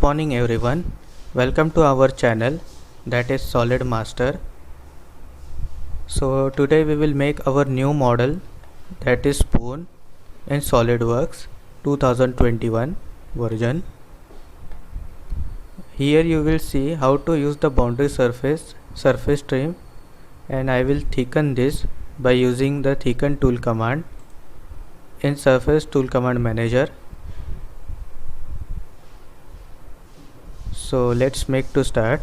morning everyone. Welcome to our channel, that is Solid Master. So today we will make our new model, that is spoon, in SolidWorks 2021 version. Here you will see how to use the boundary surface trim, and I will thicken this by using the thicken tool command in Surface Tool Command Manager. So let's make to start.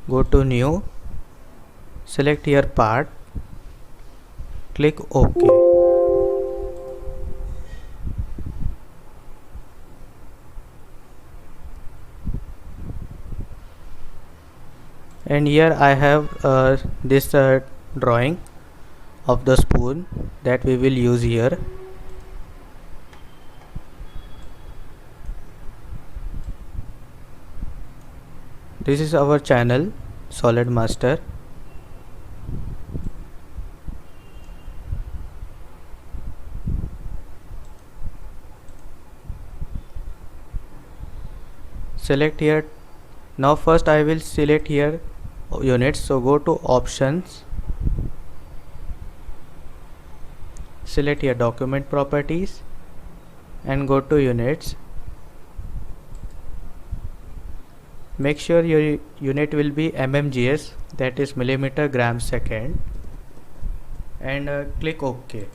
Go to new, select here part, click OK. And here I have this drawing of the spoon that we will use here. This is our channel, Solid Master. Select here. Now first I will select here units. So go to options, select here document properties and go to units. Make sure your unit will be mmgs, that is millimeter gram second, and click OK.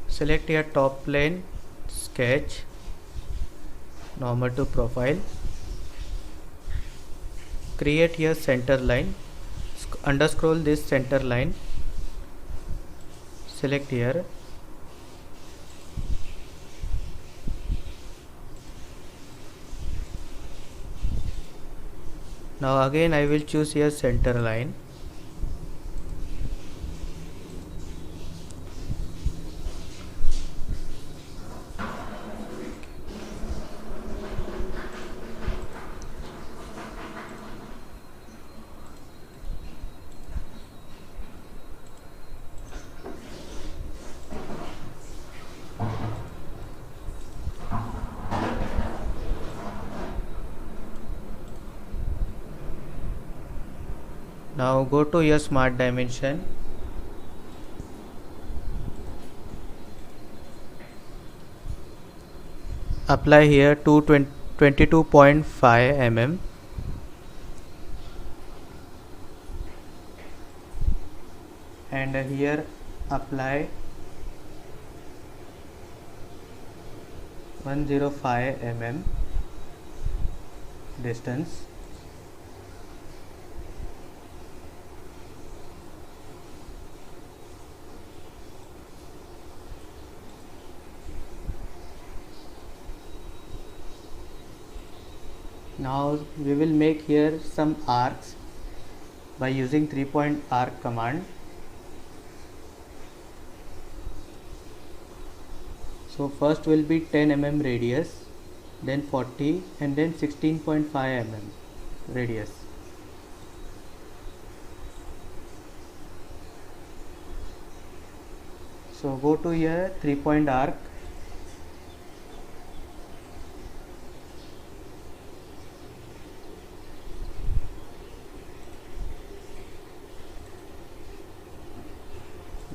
Select here top plane, sketch, normal to profile. Create here center line, underscroll this center line. Select here. Now again I will choose here center line. Now go to your smart dimension. Apply here 22.5 mm. And here apply 105 mm distance. Now we will make here some arcs by using 3-point arc command. So first will be 10 mm radius, then 40 and then 16.5 mm radius. So go to here 3-point arc.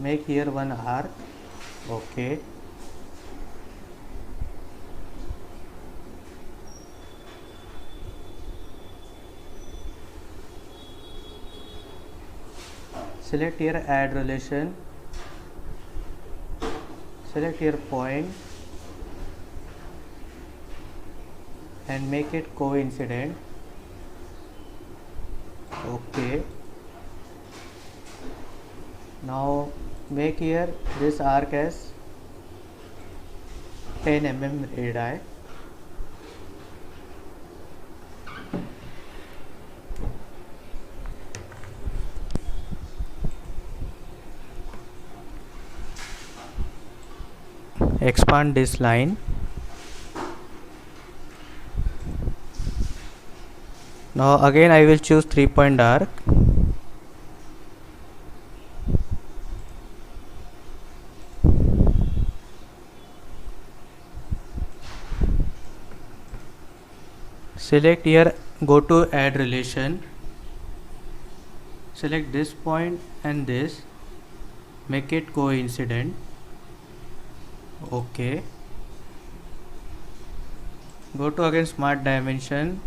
Make here one arc. Okay. Select here add relation. Select here point and make it coincident. Okay. Now make here this arc as 10 mm radii. Expand this line. Now again I will choose 3-point arc. Select here, go to add relation, select this point and this, make it coincident. Okay, go to again smart dimension,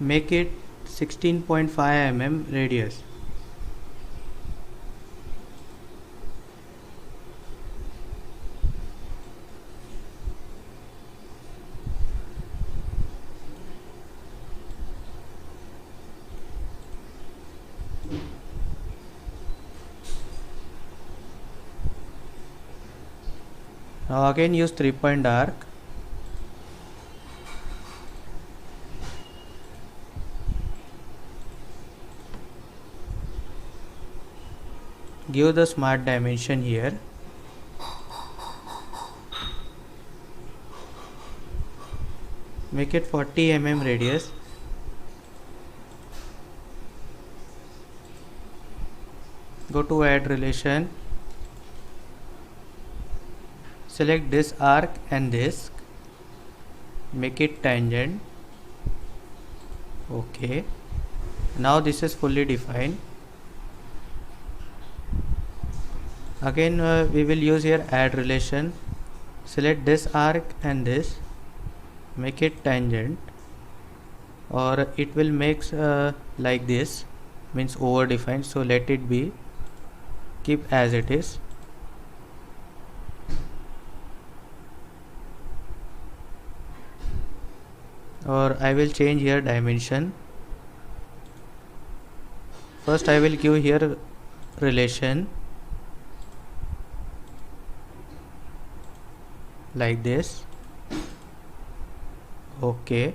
make it 16.5 mm radius. Now again use 3-point arc. Give the smart dimension here. Make it 40 mm radius. Go to add relation. Select this arc and this. Make it tangent. Okay. Now this is fully defined. Again we will use here add relation. Select this arc and this. Make it tangent, or it will make like this, means over defined, so let it be, keep as it is. Or I will change here dimension. First I will give here relation like this. Okay,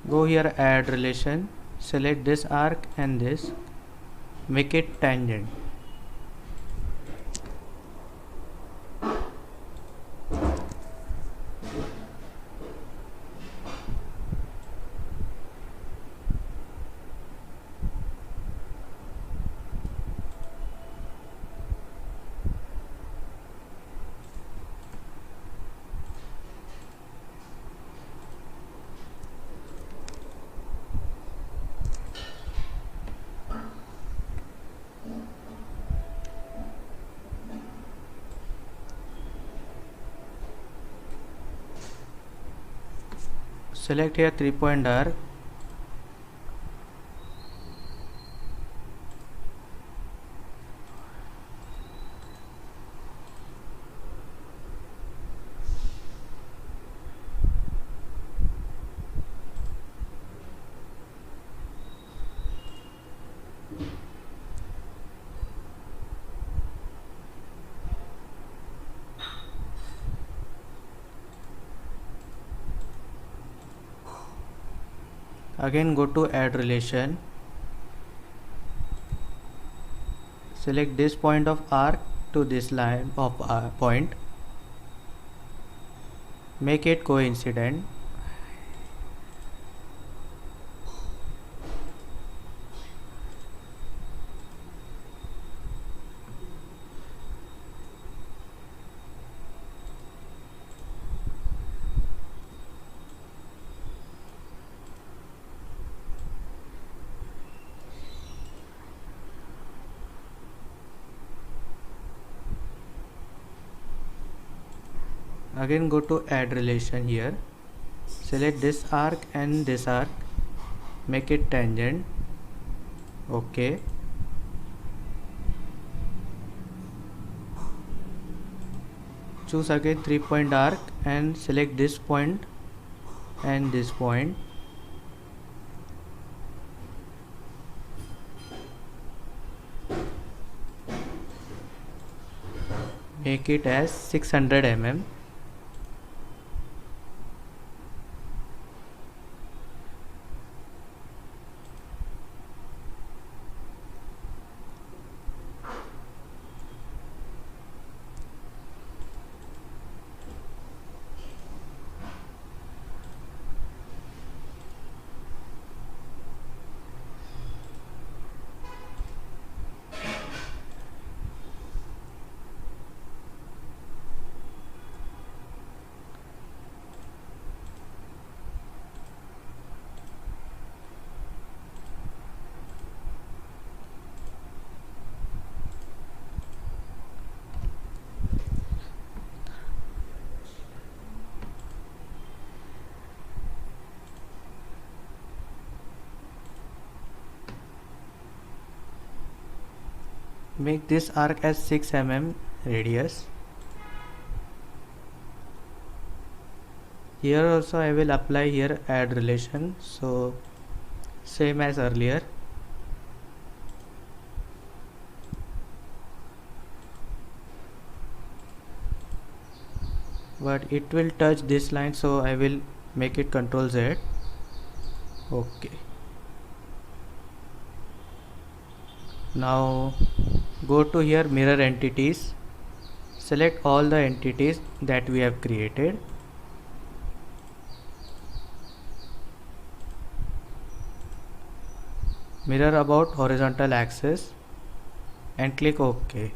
go here add relation, select this arc and this, make it tangent. Select here 3-point arc. Again go to add relation, select this point of arc to this line of point, make it coincident. Again go to add relation here, select this arc and this arc, make it tangent. Okay, choose again 3-point arc and select this point and this point. make it as 600 mm. Make this arc as 6 mm radius. Here also I will apply here add relation, so same as earlier. But it will touch this line, so I will make it Ctrl Z. Okay. Now go to here mirror entities, select all the entities that we have created. Mirror about horizontal axis and click OK.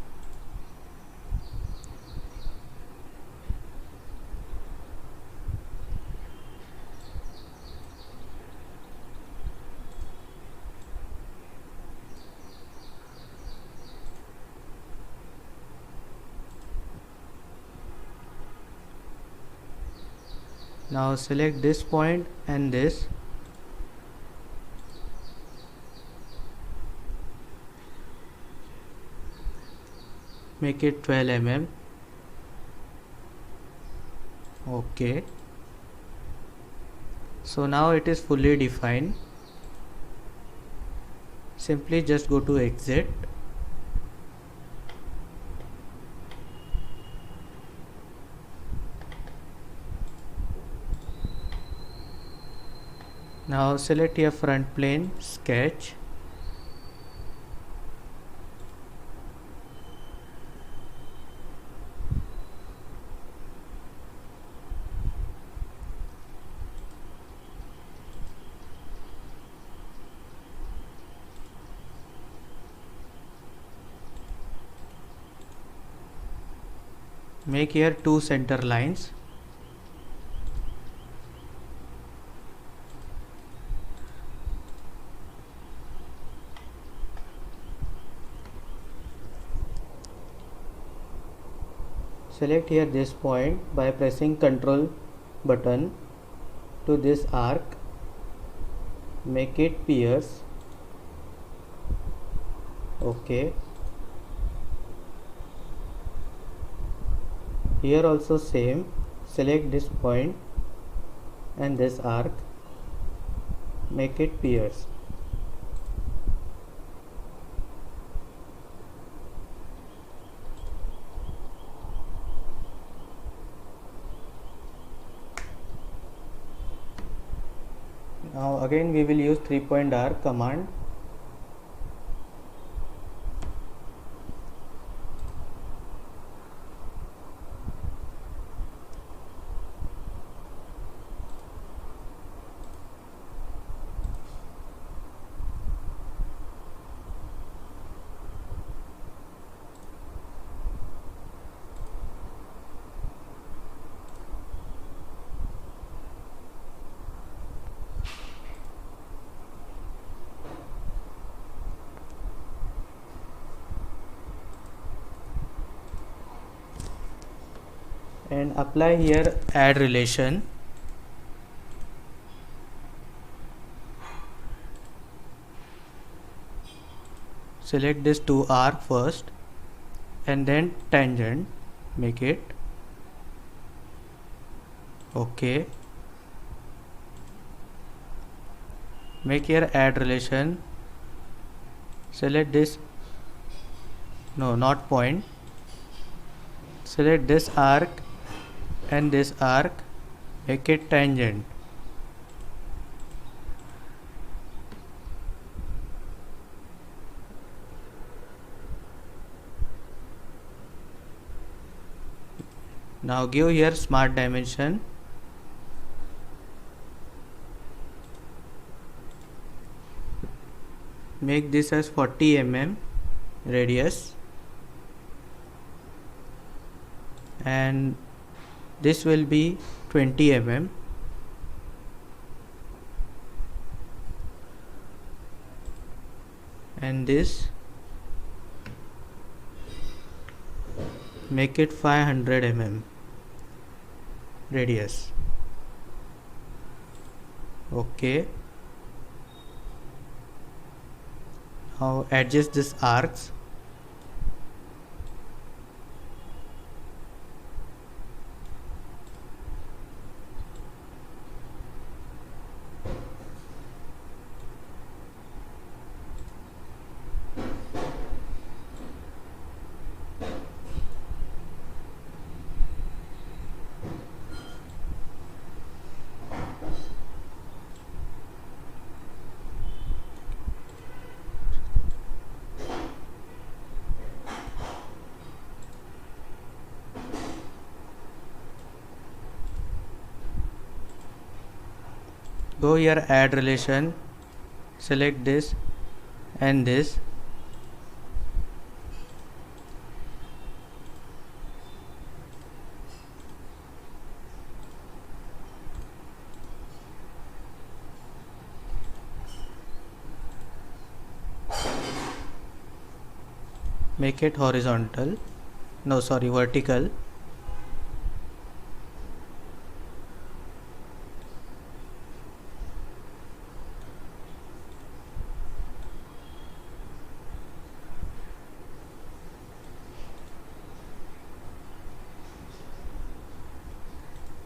Now select this point and this. Make it 12 mm. Okay. So now it is fully defined. Simply just go to exit. Now select your front plane, sketch. Make here two center lines. Select here this point by pressing Ctrl button to this arc. Make it pierce. Okay. Here also same. Select this point and this arc. Make it pierce. Now again we will use 3-point arc command. And apply here add relation. Select this two arc first and then tangent. Make it. Okay. Make here add relation. Select this, no, not point, Select this arc and this arc, make it tangent. Now give here smart dimension. Make this as 40 mm radius, and this will be 20 mm. And this make it 500 mm radius. Okay. Now adjust this arcs. Go here, add relation, select this and this. Make it horizontal, no sorry, vertical.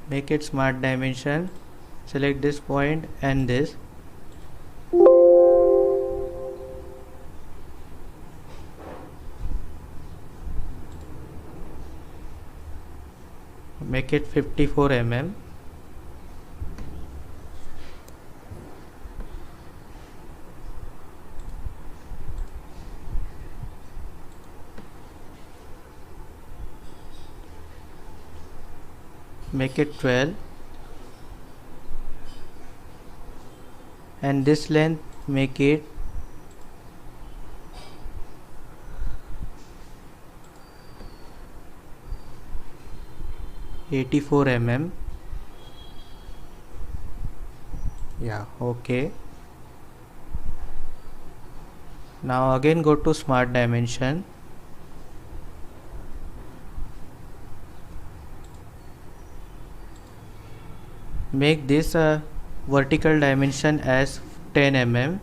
Make it smart dimension, select this point and this. Make it 54 mm. Make it 12, and this length make it 84 mm. Yeah, okay. Now again go to smart dimension. Make this vertical dimension as 10 mm.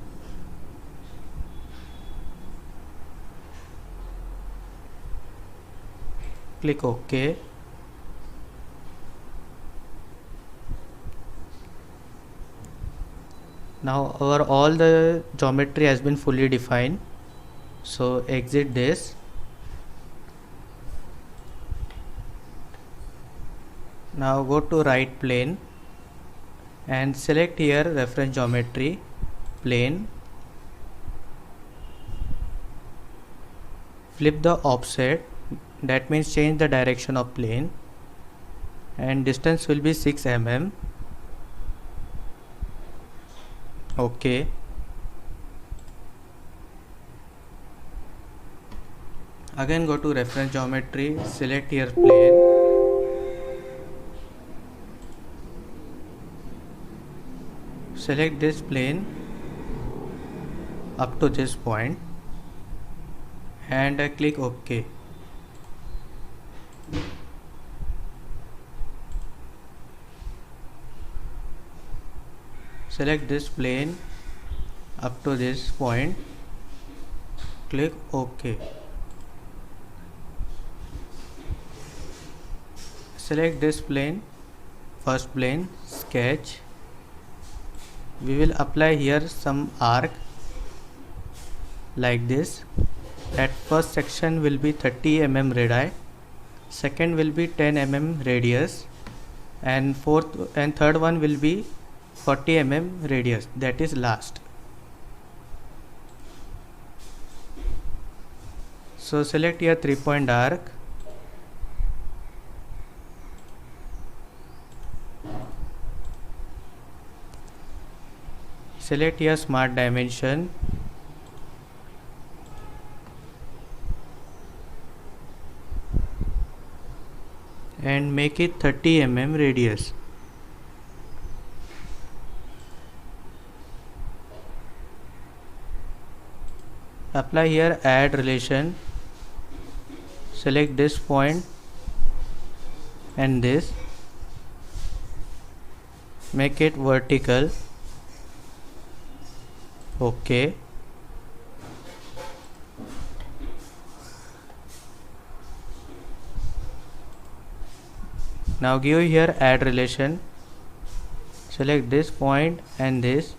Click OK. Now our all the geometry has been fully defined. So exit this. Now go to right plane and select here reference geometry, plane. Flip the offset, that means change the direction of plane, and distance will be 6 mm. Okay. Again go to reference geometry, select here plane. Select this plane up to this point and click OK. Select this plane up to this point, click OK. Select this plane, first plane, sketch. We will apply here some arc like this. That first section will be 30 mm radii. second will be 10 mm radius, and third one will be 40 mm radius, that is last. So select your 3-point arc, select your smart dimension, and make it 30 mm radius. Apply here add relation, select this point and this, make it vertical, okay. Now give here add relation, select this point and this,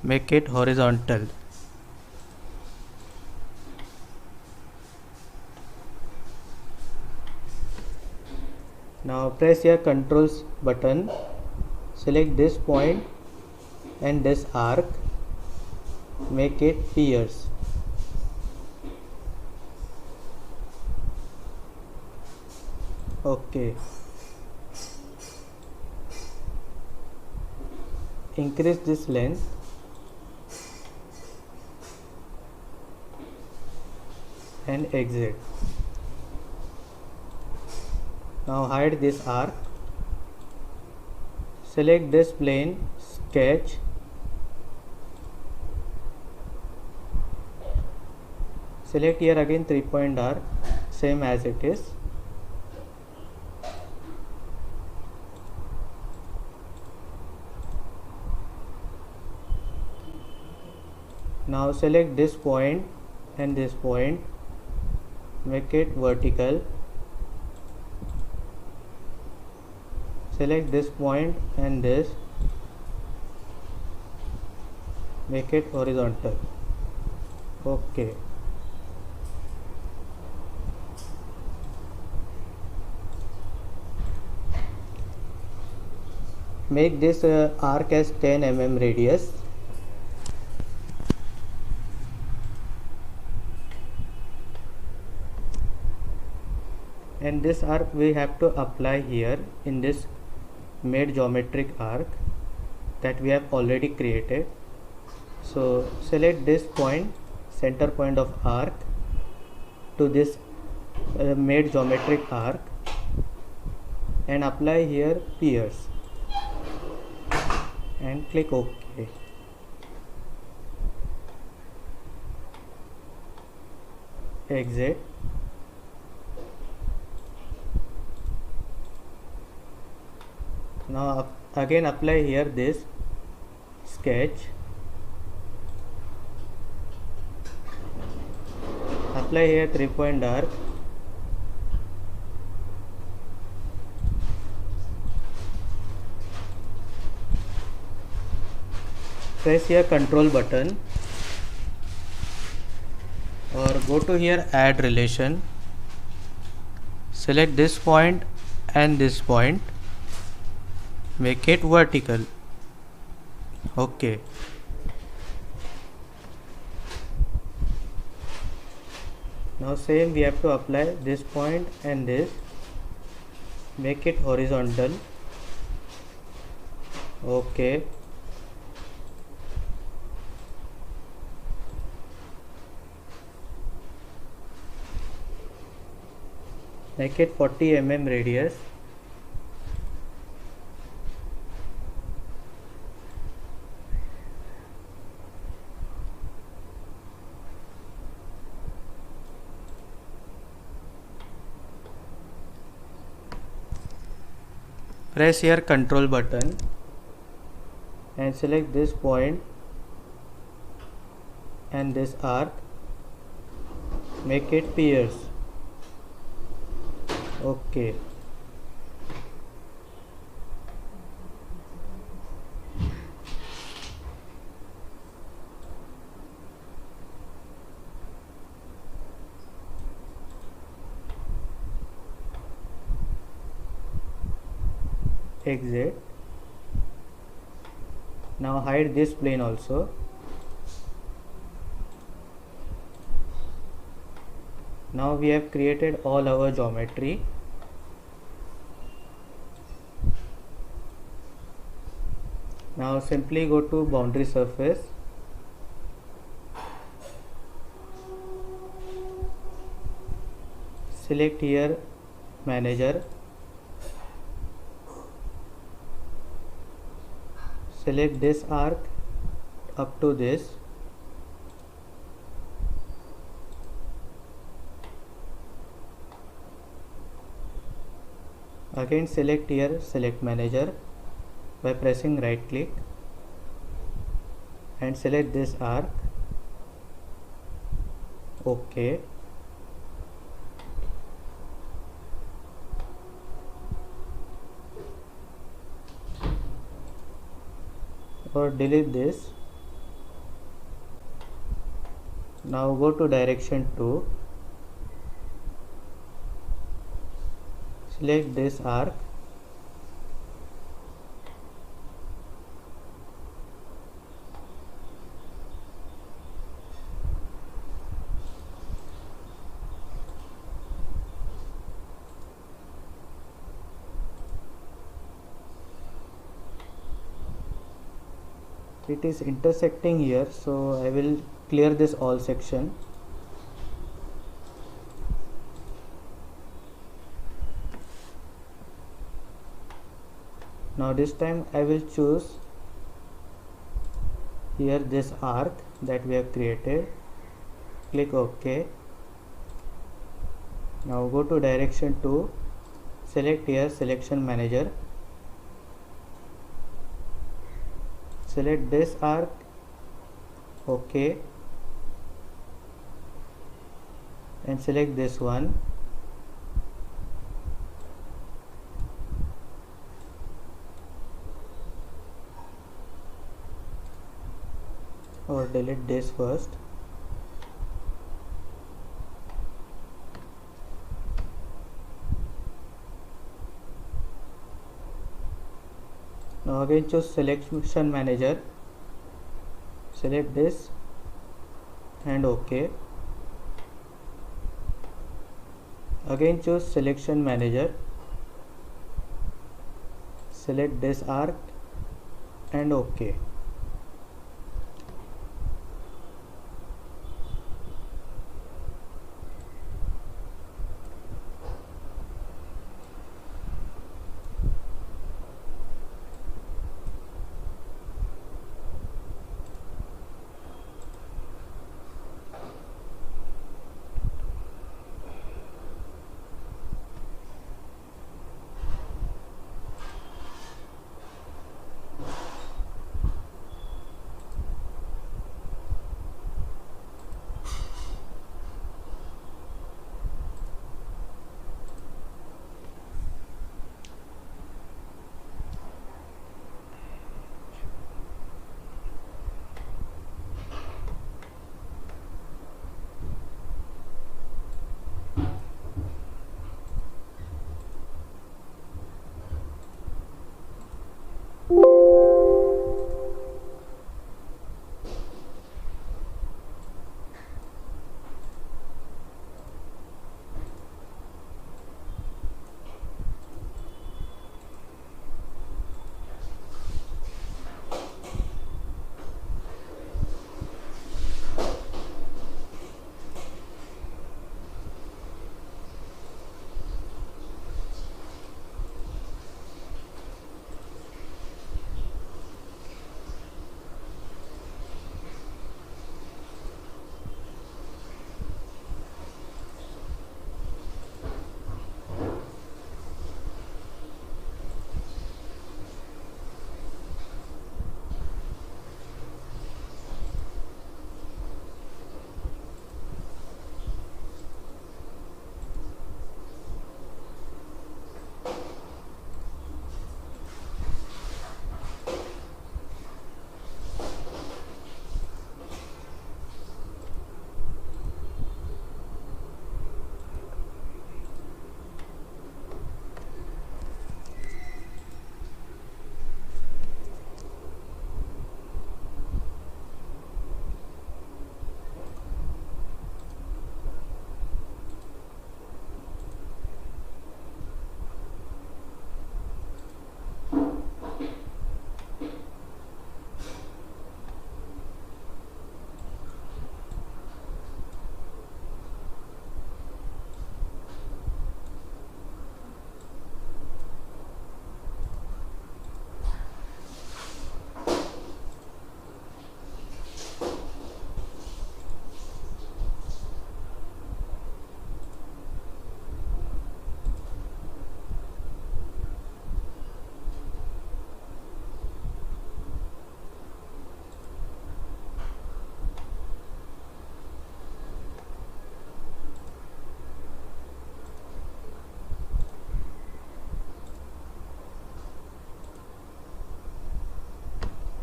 make it horizontal. Now press your controls button, select this point and this arc, make it pierce. Okay. Increase this length, and exit. Now hide this arc, select this plane, sketch, select here again 3-point arc, same as it is. Now select this point and this point, make it vertical, select this point and this, make it horizontal, okay. Make this arc as 10 mm radius. And this arc we have to apply here in this made geometric arc that we have already created. So select this point, center point of arc, to this made geometric arc, and apply here pierce and click OK. Exit. Now again apply here this sketch, apply here 3-point arc, press here control button or go to here add relation, select this point and this point, make it vertical, okay. Now same we have to apply this point and this, make it horizontal, okay. Make it 40 mm radius. Press here control button and select this point and this arc, make it pierce, okay. exit. Now hide this plane also. Now we have created all our geometry. Now simply go to boundary surface. Select here manager. Select this arc up to this. Again select here select manager by pressing right click and select this arc. OK. Or delete this. Now go to direction 2. Select this arc. It is intersecting here, so I will clear this all section. Now this time I will choose here this arc that we have created. Click OK. Now go to direction 2. Select here selection manager. Select this arc. OK. And select this one. Or delete this first. Now again choose selection manager. Select this and OK. Again choose selection manager. Select this arc and OK.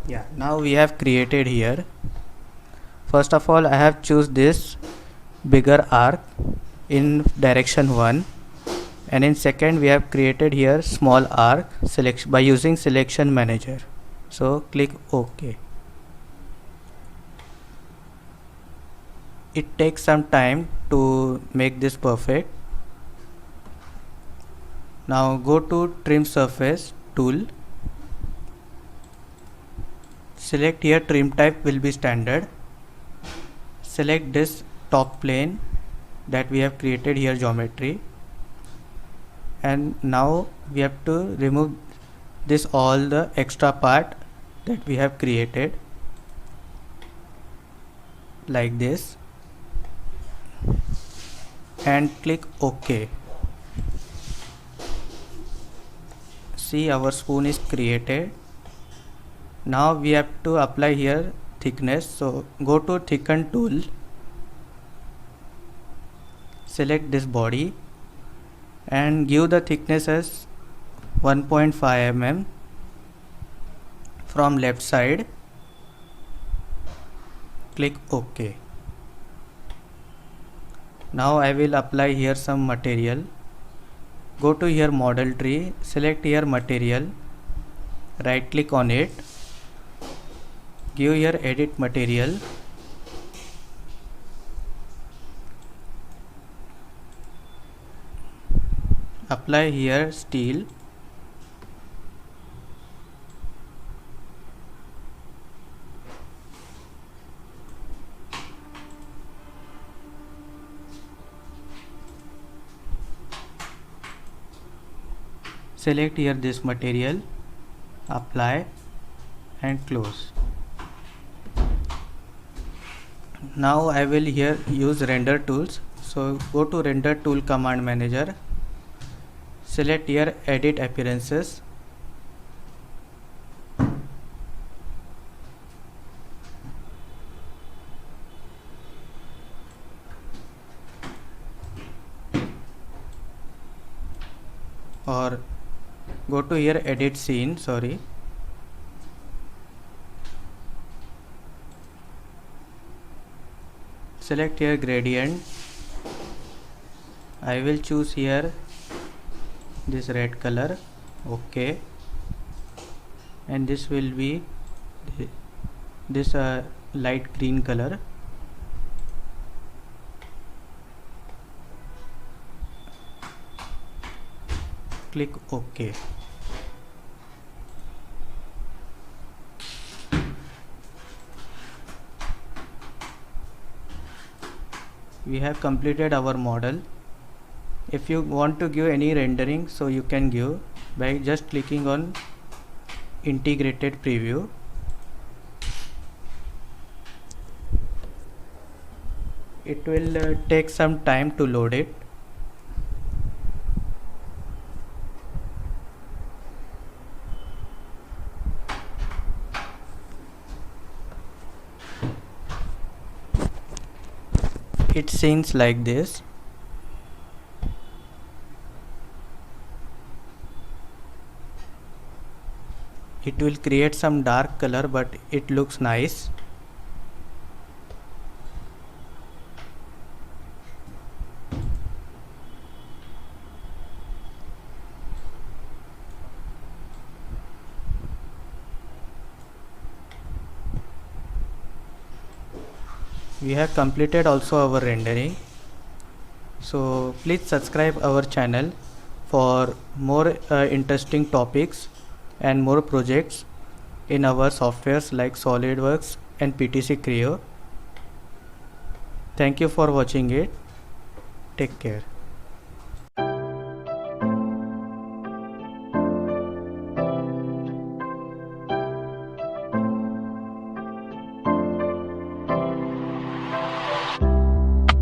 Yeah, now we have created here. First of all, I have choose this bigger arc in direction 1, and in second we have created here small arc selection by using selection manager. So click OK. It takes some time to make this perfect. Now go to trim surface tool. Select here trim type will be standard. Select this top plane that we have created here geometry, and now we have to remove this all the extra part that we have created like this and click OK. See, our spoon is created. Now we have to apply here thickness, so go to thicken tool, select this body and give the thickness as 1.5 mm from left side. Click OK. Now I will apply here some material. Go to here model tree, select here material, right click on it, give here edit material, apply here steel, select here this material, apply and close. Now I will here use render tools, so go to render tool command manager, select here edit appearances, or go to here edit scene, select here gradient. I will choose here this red color, OK, and this will be this light green color. Click OK. We have completed our model. If you want to give any rendering, so you can give by just clicking on integrated preview. It will take some time to load it. It seems like this. It will create some dark color, but it looks nice. We have completed also our rendering. So please subscribe our channel for more interesting topics and more projects in our softwares like SolidWorks and PTC Creo. Thank you for watching it. Take care.